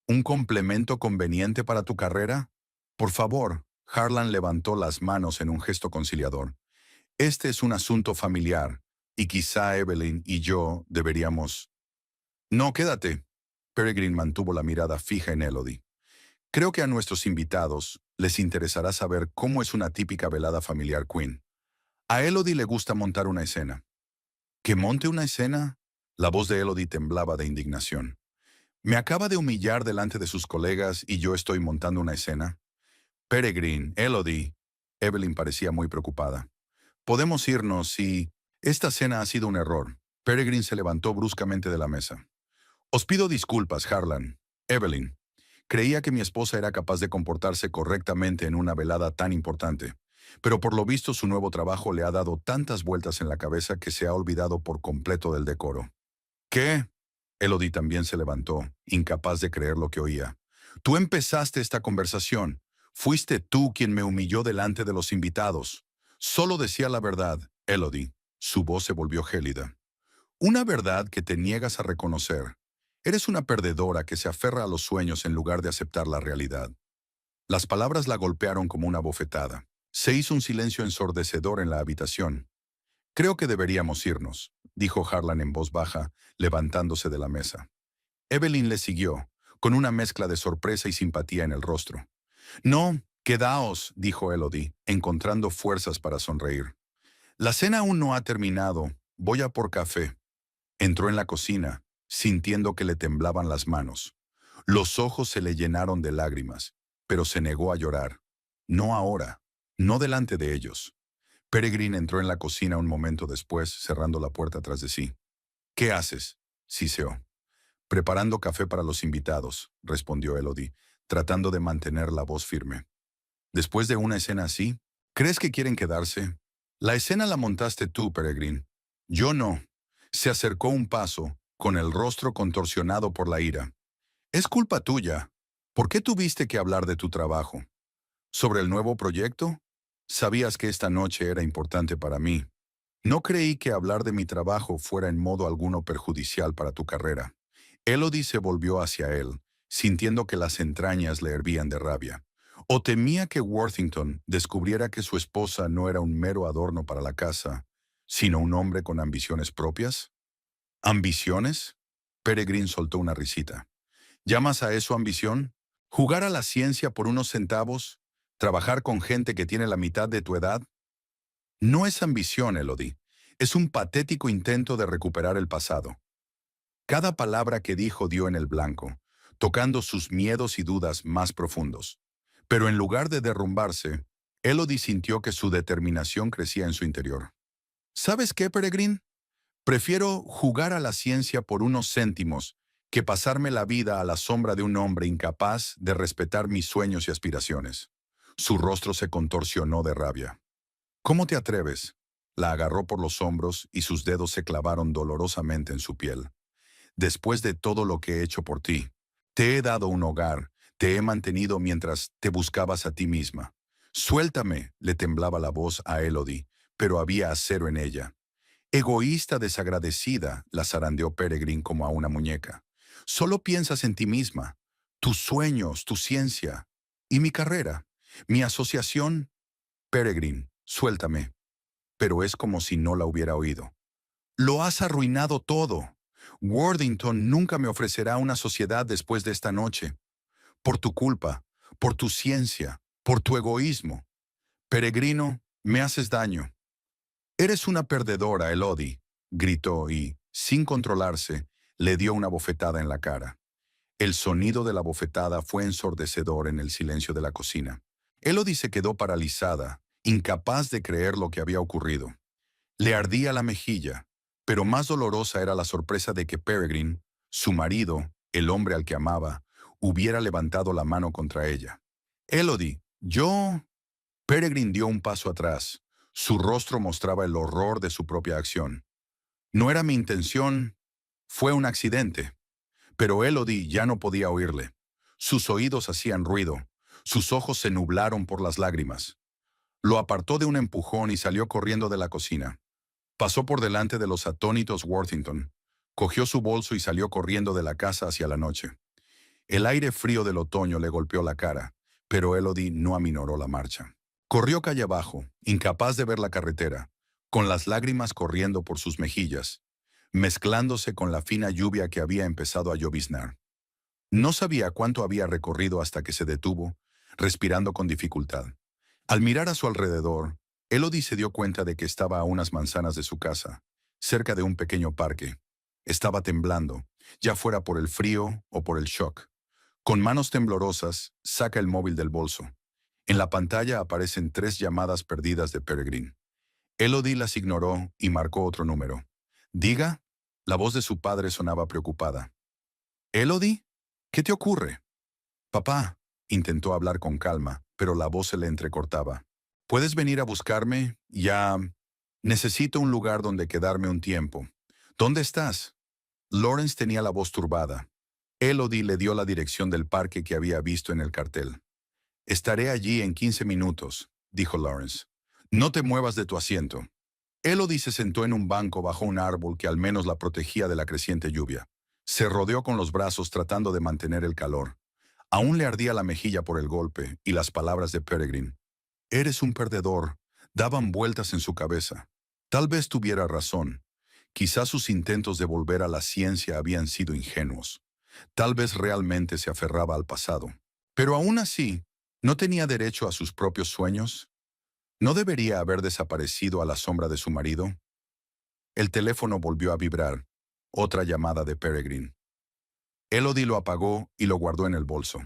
¿Un complemento conveniente para tu carrera? Por favor, Harlan levantó las manos en un gesto conciliador. Este es un asunto familiar, y quizá Evelyn y yo deberíamos... No, quédate. Peregrine mantuvo la mirada fija en Elodie. Creo que a nuestros invitados les interesará saber cómo es una típica velada familiar Quinn. A Elodie le gusta montar una escena. ¿Que monte una escena? La voz de Elodie temblaba de indignación. Me acaba de humillar delante de sus colegas y yo estoy montando una escena. Peregrine, Elodie. Evelyn parecía muy preocupada. Podemos irnos si... Esta cena ha sido un error. Peregrine se levantó bruscamente de la mesa. Os pido disculpas, Harlan. Evelyn. Creía que mi esposa era capaz de comportarse correctamente en una velada tan importante. Pero por lo visto su nuevo trabajo le ha dado tantas vueltas en la cabeza que se ha olvidado por completo del decoro. ¿Qué? Elodie también se levantó, incapaz de creer lo que oía. Tú empezaste esta conversación. Fuiste tú quien me humilló delante de los invitados. Solo decía la verdad, Elodie. Su voz se volvió gélida. Una verdad que te niegas a reconocer. Eres una perdedora que se aferra a los sueños en lugar de aceptar la realidad. Las palabras la golpearon como una bofetada. Se hizo un silencio ensordecedor en la habitación. Creo que deberíamos irnos, dijo Harlan en voz baja, levantándose de la mesa. Evelyn le siguió, con una mezcla de sorpresa y simpatía en el rostro. No, quedaos, dijo Elodie, encontrando fuerzas para sonreír. La cena aún no ha terminado. Voy a por café. Entró en la cocina, sintiendo que le temblaban las manos. Los ojos se le llenaron de lágrimas, pero se negó a llorar. No ahora, no delante de ellos. Peregrine entró en la cocina un momento después, cerrando la puerta tras de sí. ¿Qué haces? Siseó. Preparando café para los invitados, respondió Elodie, tratando de mantener la voz firme. Después de una escena así, ¿crees que quieren quedarse? La escena la montaste tú, Peregrine. Yo no. Se acercó un paso, con el rostro contorsionado por la ira. Es culpa tuya. ¿Por qué tuviste que hablar de tu trabajo? ¿Sobre el nuevo proyecto? Sabías que esta noche era importante para mí. No creí que hablar de mi trabajo fuera en modo alguno perjudicial para tu carrera. Elodie se volvió hacia él, sintiendo que las entrañas le hervían de rabia. ¿O temía que Worthington descubriera que su esposa no era un mero adorno para la casa, sino un hombre con ambiciones propias? ¿Ambiciones? Peregrine soltó una risita. ¿Llamas a eso ambición? ¿Jugar a la ciencia por unos centavos? ¿Trabajar con gente que tiene la mitad de tu edad? No es ambición, Elodie. Es un patético intento de recuperar el pasado. Cada palabra que dijo dio en el blanco, tocando sus miedos y dudas más profundos. Pero en lugar de derrumbarse, Elodie sintió que su determinación crecía en su interior. ¿Sabes qué, Peregrine? Prefiero jugar a la ciencia por unos céntimos que pasarme la vida a la sombra de un hombre incapaz de respetar mis sueños y aspiraciones. Su rostro se contorsionó de rabia. ¿Cómo te atreves? La agarró por los hombros y sus dedos se clavaron dolorosamente en su piel. Después de todo lo que he hecho por ti, te he dado un hogar, te he mantenido mientras te buscabas a ti misma. Suéltame, le temblaba la voz a Elodie, pero había acero en ella. Egoísta desagradecida, la zarandeó Peregrine como a una muñeca. Solo piensas en ti misma, tus sueños, tu ciencia y mi carrera, mi asociación. Peregrine, suéltame. Pero es como si no la hubiera oído. Lo has arruinado todo. Worthington nunca me ofrecerá una sociedad después de esta noche. Por tu culpa, por tu ciencia, por tu egoísmo. Peregrino, me haces daño. Eres una perdedora, Elodie, gritó y, sin controlarse, le dio una bofetada en la cara. El sonido de la bofetada fue ensordecedor en el silencio de la cocina. Elodie se quedó paralizada, incapaz de creer lo que había ocurrido. Le ardía la mejilla, pero más dolorosa era la sorpresa de que Peregrine, su marido, el hombre al que amaba, hubiera levantado la mano contra ella. Elodie, yo... Peregrine dio un paso atrás. Su rostro mostraba el horror de su propia acción. No era mi intención, fue un accidente. Pero Elodie ya no podía oírle. Sus oídos hacían ruido, sus ojos se nublaron por las lágrimas. Lo apartó de un empujón y salió corriendo de la cocina. Pasó por delante de los atónitos Worthington, cogió su bolso y salió corriendo de la casa hacia la noche. El aire frío del otoño le golpeó la cara, pero Elodie no aminoró la marcha. Corrió calle abajo, incapaz de ver la carretera, con las lágrimas corriendo por sus mejillas, mezclándose con la fina lluvia que había empezado a lloviznar. No sabía cuánto había recorrido hasta que se detuvo, respirando con dificultad. Al mirar a su alrededor, Elodie se dio cuenta de que estaba a unas manzanas de su casa, cerca de un pequeño parque. Estaba temblando, ya fuera por el frío o por el shock. Con manos temblorosas, saca el móvil del bolso. En la pantalla aparecen 3 llamadas perdidas de Peregrine. Elodie las ignoró y marcó otro número. Diga, la voz de su padre sonaba preocupada. ¿Elodie? ¿Qué te ocurre? Papá, intentó hablar con calma, pero la voz se le entrecortaba. ¿Puedes venir a buscarme? Ya. Necesito un lugar donde quedarme un tiempo. ¿Dónde estás? Lawrence tenía la voz turbada. Elodie le dio la dirección del parque que había visto en el cartel. Estaré allí en 15 minutos, dijo Lawrence. No te muevas de tu asiento. Elodie se sentó en un banco bajo un árbol que al menos la protegía de la creciente lluvia. Se rodeó con los brazos tratando de mantener el calor. Aún le ardía la mejilla por el golpe y las palabras de Peregrine. Eres un perdedor. Daban vueltas en su cabeza. Tal vez tuviera razón. Quizás sus intentos de volver a la ciencia habían sido ingenuos. Tal vez realmente se aferraba al pasado. Pero aún así, ¿no tenía derecho a sus propios sueños? ¿No debería haber desaparecido a la sombra de su marido? El teléfono volvió a vibrar. Otra llamada de Peregrine. Elodie lo apagó y lo guardó en el bolso.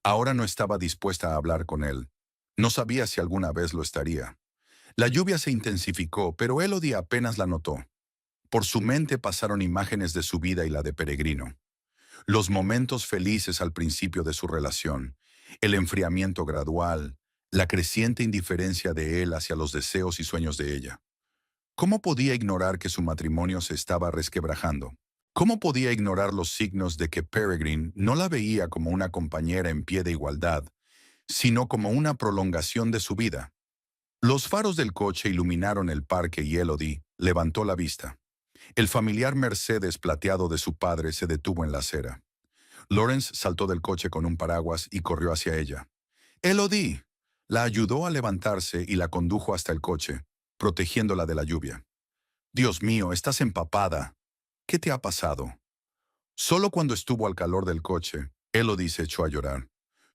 Ahora no estaba dispuesta a hablar con él. No sabía si alguna vez lo estaría. La lluvia se intensificó, pero Elodie apenas la notó. Por su mente pasaron imágenes de su vida y la de Peregrino. Los momentos felices al principio de su relación, el enfriamiento gradual, la creciente indiferencia de él hacia los deseos y sueños de ella. ¿Cómo podía ignorar que su matrimonio se estaba resquebrajando? ¿Cómo podía ignorar los signos de que Peregrine no la veía como una compañera en pie de igualdad, sino como una prolongación de su vida? Los faros del coche iluminaron el parque y Elodie levantó la vista. El familiar Mercedes plateado de su padre se detuvo en la acera. Lawrence saltó del coche con un paraguas y corrió hacia ella. Elodie la ayudó a levantarse y la condujo hasta el coche, protegiéndola de la lluvia. Dios mío, estás empapada. ¿Qué te ha pasado? Solo cuando estuvo al calor del coche, Elodie se echó a llorar.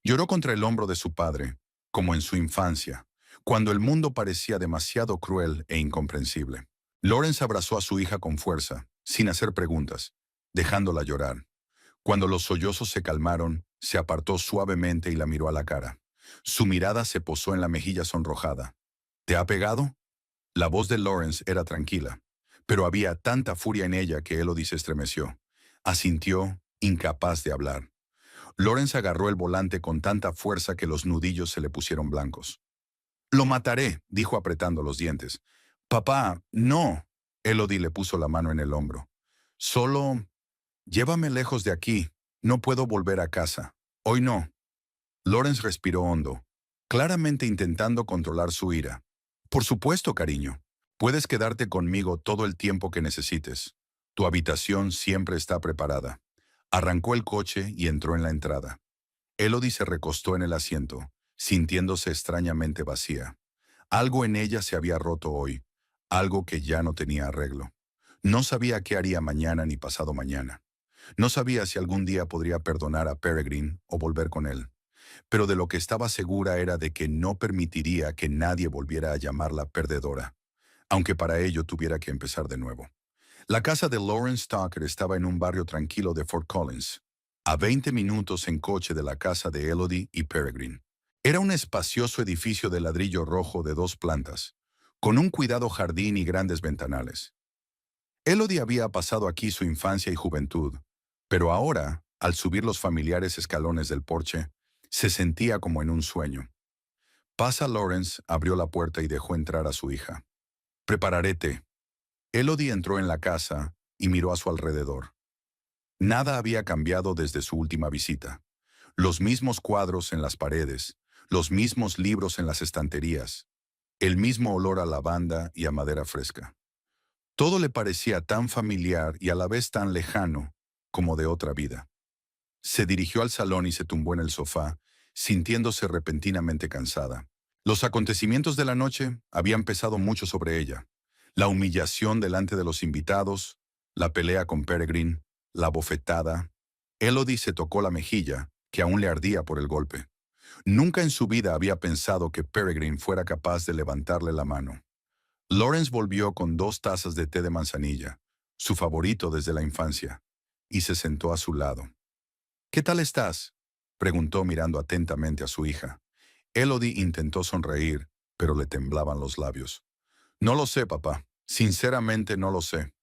Lloró contra el hombro de su padre, como en su infancia, cuando el mundo parecía demasiado cruel e incomprensible. Lawrence abrazó a su hija con fuerza, sin hacer preguntas, dejándola llorar. Cuando los sollozos se calmaron, se apartó suavemente y la miró a la cara. Su mirada se posó en la mejilla sonrojada. ¿Te ha pegado? La voz de Lawrence era tranquila, pero había tanta furia en ella que Elodie se estremeció. Asintió, incapaz de hablar. Lawrence agarró el volante con tanta fuerza que los nudillos se le pusieron blancos. «Lo mataré», dijo apretando los dientes. «Papá, no». Elodie le puso la mano en el hombro. «Solo... llévame lejos de aquí. No puedo volver a casa. Hoy no». Lawrence respiró hondo, claramente intentando controlar su ira. «Por supuesto, cariño. Puedes quedarte conmigo todo el tiempo que necesites. Tu habitación siempre está preparada». Arrancó el coche y entró en la entrada. Elodie se recostó en el asiento, sintiéndose extrañamente vacía. Algo en ella se había roto hoy, algo que ya no tenía arreglo. No sabía qué haría mañana ni pasado mañana. No sabía si algún día podría perdonar a Peregrine o volver con él. Pero de lo que estaba segura era de que no permitiría que nadie volviera a llamarla perdedora, aunque para ello tuviera que empezar de nuevo. La casa de Lawrence Tucker estaba en un barrio tranquilo de Fort Collins, a 20 minutos en coche de la casa de Elodie y Peregrine. Era un espacioso edificio de ladrillo rojo de 2 plantas, con un cuidado jardín y grandes ventanales. Elodie había pasado aquí su infancia y juventud, pero ahora, al subir los familiares escalones del porche, se sentía como en un sueño. Pasa Lawrence abrió la puerta y dejó entrar a su hija. «Prepararé té». Elodie entró en la casa y miró a su alrededor. Nada había cambiado desde su última visita. Los mismos cuadros en las paredes, los mismos libros en las estanterías, el mismo olor a lavanda y a madera fresca. Todo le parecía tan familiar y a la vez tan lejano como de otra vida. Se dirigió al salón y se tumbó en el sofá, sintiéndose repentinamente cansada. Los acontecimientos de la noche habían pesado mucho sobre ella. La humillación delante de los invitados, la pelea con Peregrine, la bofetada. Elodie se tocó la mejilla, que aún le ardía por el golpe. Nunca en su vida había pensado que Peregrine fuera capaz de levantarle la mano. Lawrence volvió con 2 tazas de té de manzanilla, su favorito desde la infancia, y se sentó a su lado. ¿Qué tal estás?, preguntó mirando atentamente a su hija. Elodie intentó sonreír, pero le temblaban los labios. No lo sé, papá. Sinceramente no lo sé.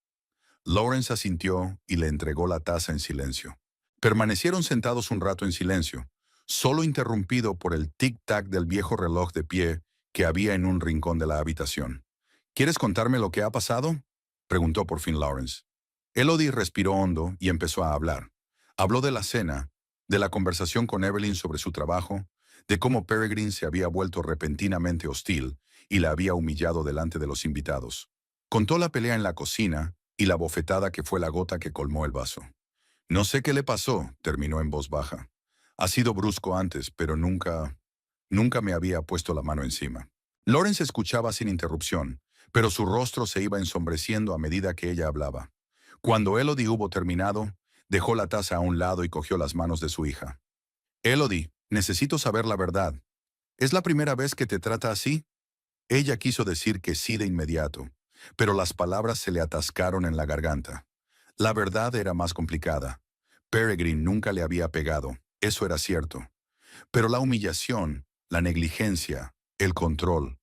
Lawrence asintió y le entregó la taza en silencio. Permanecieron sentados un rato en silencio, solo interrumpido por el tic-tac del viejo reloj de pie que había en un rincón de la habitación. ¿Quieres contarme lo que ha pasado?, preguntó por fin Lawrence. Elodie respiró hondo y empezó a hablar. Habló de la cena, de la conversación con Evelyn sobre su trabajo, de cómo Peregrine se había vuelto repentinamente hostil y la había humillado delante de los invitados. Contó la pelea en la cocina y la bofetada que fue la gota que colmó el vaso. No sé qué le pasó, terminó en voz baja. Ha sido brusco antes, pero nunca me había puesto la mano encima. Lawrence escuchaba sin interrupción, pero su rostro se iba ensombreciendo a medida que ella hablaba. Cuando Elodie hubo terminado, dejó la taza a un lado y cogió las manos de su hija. Elodie, necesito saber la verdad. ¿Es la primera vez que te trata así? Ella quiso decir que sí de inmediato, pero las palabras se le atascaron en la garganta. La verdad era más complicada. Peregrine nunca le había pegado, eso era cierto. Pero la humillación, la negligencia, el control,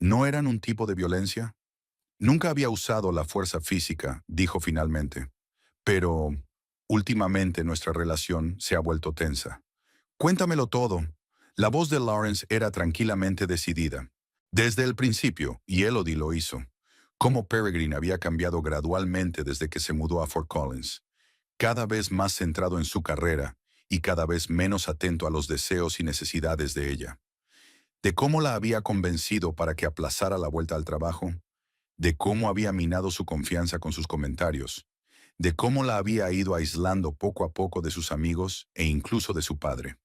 ¿no eran un tipo de violencia? Nunca había usado la fuerza física, dijo finalmente. Pero, últimamente nuestra relación se ha vuelto tensa. Cuéntamelo todo. La voz de Lawrence era tranquilamente decidida. Desde el principio, y Elodie lo hizo. Cómo Peregrine había cambiado gradualmente desde que se mudó a Fort Collins. Cada vez más centrado en su carrera y cada vez menos atento a los deseos y necesidades de ella. De cómo la había convencido para que aplazara la vuelta al trabajo. De cómo había minado su confianza con sus comentarios. De cómo la había ido aislando poco a poco de sus amigos e incluso de su padre.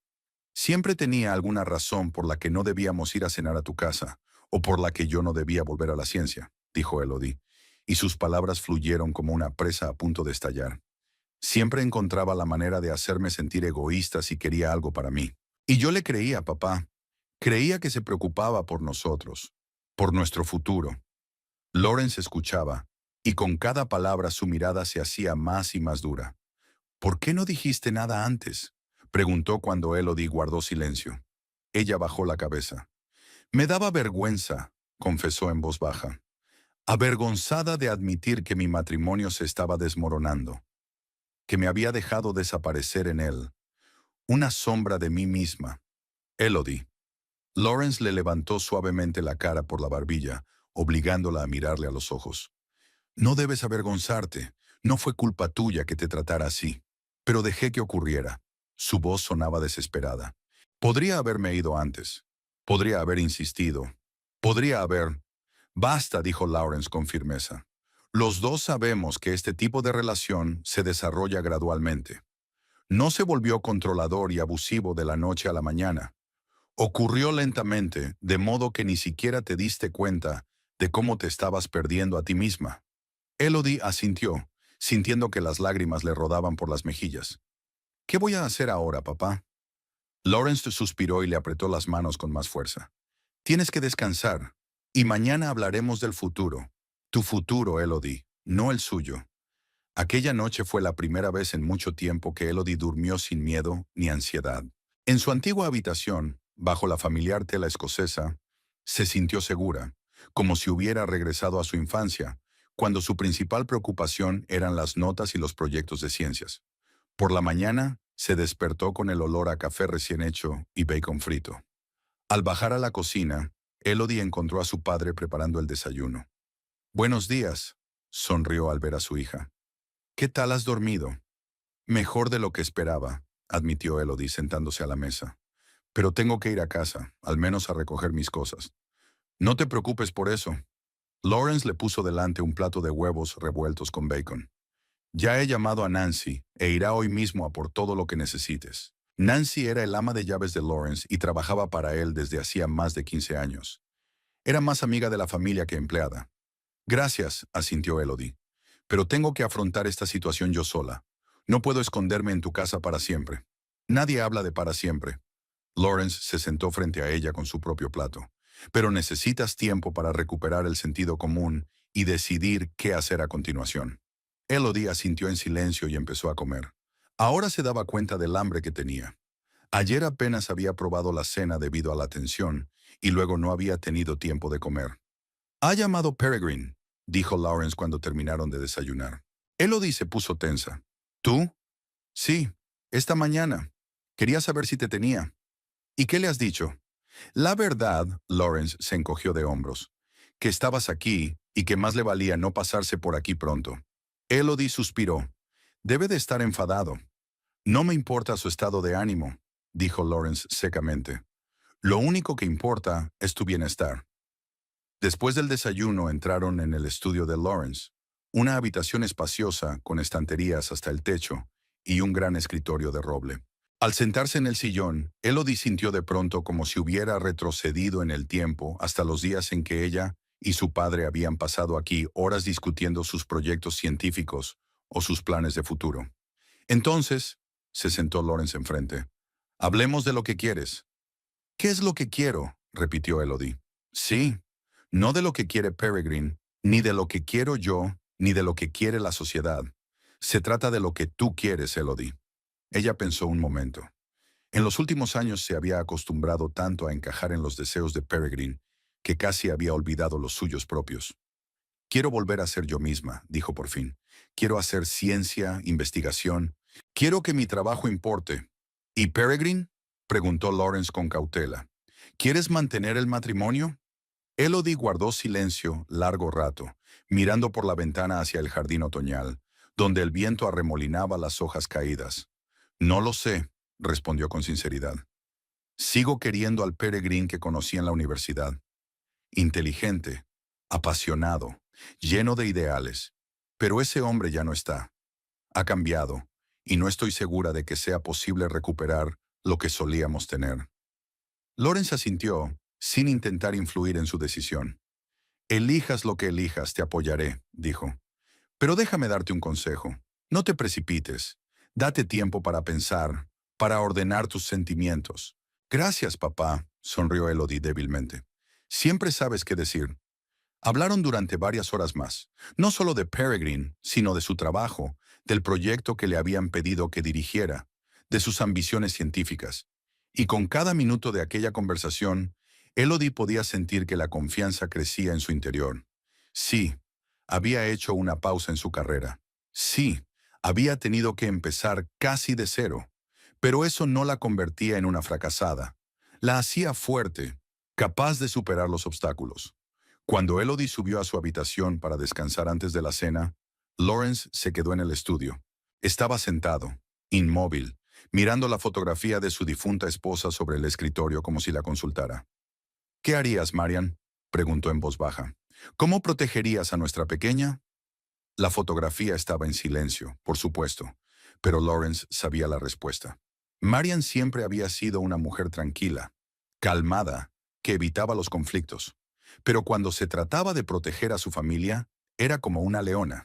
Siempre tenía alguna razón por la que no debíamos ir a cenar a tu casa, o por la que yo no debía volver a la ciencia, dijo Elodie, y sus palabras fluyeron como una presa a punto de estallar. Siempre encontraba la manera de hacerme sentir egoísta si quería algo para mí. Y yo le creía, papá. Creía que se preocupaba por nosotros, por nuestro futuro. Lawrence escuchaba, y con cada palabra su mirada se hacía más y más dura. ¿Por qué no dijiste nada antes?, preguntó cuando Elodie guardó silencio. Ella bajó la cabeza. Me daba vergüenza, confesó en voz baja. Avergonzada de admitir que mi matrimonio se estaba desmoronando, que me había dejado desaparecer en él, una sombra de mí misma. Elodie. Lawrence le levantó suavemente la cara por la barbilla, obligándola a mirarle a los ojos. No debes avergonzarte. No fue culpa tuya que te tratara así. Pero dejé que ocurriera. Su voz sonaba desesperada. Podría haberme ido antes. Podría haber insistido. Podría haber... Basta, dijo Lawrence con firmeza. Los dos sabemos que este tipo de relación se desarrolla gradualmente. No se volvió controlador y abusivo de la noche a la mañana. Ocurrió lentamente, de modo que ni siquiera te diste cuenta de cómo te estabas perdiendo a ti misma. Elodie asintió, sintiendo que las lágrimas le rodaban por las mejillas. ¿Qué voy a hacer ahora, papá? Lawrence suspiró y le apretó las manos con más fuerza. Tienes que descansar, y mañana hablaremos del futuro. Tu futuro, Elodie, no el suyo. Aquella noche fue la primera vez en mucho tiempo que Elodie durmió sin miedo ni ansiedad. En su antigua habitación, bajo la familiar tela escocesa, se sintió segura, como si hubiera regresado a su infancia, cuando su principal preocupación eran las notas y los proyectos de ciencias. Por la mañana, se despertó con el olor a café recién hecho y bacon frito. Al bajar a la cocina, Elodie encontró a su padre preparando el desayuno. «Buenos días», sonrió al ver a su hija. «¿Qué tal has dormido?» «Mejor de lo que esperaba», admitió Elodie sentándose a la mesa. «Pero tengo que ir a casa, al menos a recoger mis cosas». «No te preocupes por eso». Lawrence le puso delante un plato de huevos revueltos con bacon. «Ya he llamado a Nancy e irá hoy mismo a por todo lo que necesites». Nancy era el ama de llaves de Lawrence y trabajaba para él desde hacía más de 15 años. Era más amiga de la familia que empleada. «Gracias», asintió Elodie. «Pero tengo que afrontar esta situación yo sola. No puedo esconderme en tu casa para siempre». «Nadie habla de para siempre». Lawrence se sentó frente a ella con su propio plato. «Pero necesitas tiempo para recuperar el sentido común y decidir qué hacer a continuación». Elodie asintió en silencio y empezó a comer. Ahora se daba cuenta del hambre que tenía. Ayer apenas había probado la cena debido a la tensión, y luego no había tenido tiempo de comer. «Ha llamado Peregrine», dijo Lawrence cuando terminaron de desayunar. Elodie se puso tensa. «¿Tú?» «Sí, esta mañana. Quería saber si te tenía». «¿Y qué le has dicho?» «La verdad», Lawrence se encogió de hombros, «que estabas aquí y que más le valía no pasarse por aquí pronto». Elodie suspiró. «Debe de estar enfadado». «No me importa su estado de ánimo», dijo Lawrence secamente. «Lo único que importa es tu bienestar». Después del desayuno entraron en el estudio de Lawrence, una habitación espaciosa con estanterías hasta el techo y un gran escritorio de roble. Al sentarse en el sillón, Elodie sintió de pronto como si hubiera retrocedido en el tiempo hasta los días en que ella y su padre habían pasado aquí horas discutiendo sus proyectos científicos o sus planes de futuro. «Entonces», se sentó Lawrence enfrente, «hablemos de lo que quieres». «¿Qué es lo que quiero?», repitió Elodie. «Sí, no de lo que quiere Peregrine, ni de lo que quiero yo, ni de lo que quiere la sociedad. Se trata de lo que tú quieres, Elodie». Ella pensó un momento. En los últimos años se había acostumbrado tanto a encajar en los deseos de Peregrine que casi había olvidado los suyos propios. «Quiero volver a ser yo misma», dijo por fin. «Quiero hacer ciencia, investigación. Quiero que mi trabajo importe». «¿Y Peregrine?», preguntó Lawrence con cautela. «¿Quieres mantener el matrimonio?». Elodie guardó silencio largo rato, mirando por la ventana hacia el jardín otoñal, donde el viento arremolinaba las hojas caídas. «No lo sé», respondió con sinceridad. «Sigo queriendo al Peregrine que conocí en la universidad. Inteligente, apasionado, lleno de ideales. Pero ese hombre ya no está. Ha cambiado, y no estoy segura de que sea posible recuperar lo que solíamos tener». Lawrence asintió, sin intentar influir en su decisión. «Elijas lo que elijas, te apoyaré», dijo. «Pero déjame darte un consejo. No te precipites. Date tiempo para pensar, para ordenar tus sentimientos». «Gracias, papá», sonrió Elodie débilmente. «Siempre sabes qué decir». Hablaron durante varias horas más, no solo de Peregrine, sino de su trabajo, del proyecto que le habían pedido que dirigiera, de sus ambiciones científicas. Y con cada minuto de aquella conversación, Elodie podía sentir que la confianza crecía en su interior. Sí, había hecho una pausa en su carrera. Sí, había tenido que empezar casi de cero. Pero eso no la convertía en una fracasada. La hacía fuerte, capaz de superar los obstáculos. Cuando Elodie subió a su habitación para descansar antes de la cena, Lawrence se quedó en el estudio. Estaba sentado, inmóvil, mirando la fotografía de su difunta esposa sobre el escritorio como si la consultara. «¿Qué harías, Marian?», preguntó en voz baja. «¿Cómo protegerías a nuestra pequeña?». La fotografía estaba en silencio, por supuesto, pero Lawrence sabía la respuesta. Marian siempre había sido una mujer tranquila, calmada, que evitaba los conflictos. Pero cuando se trataba de proteger a su familia, era como una leona.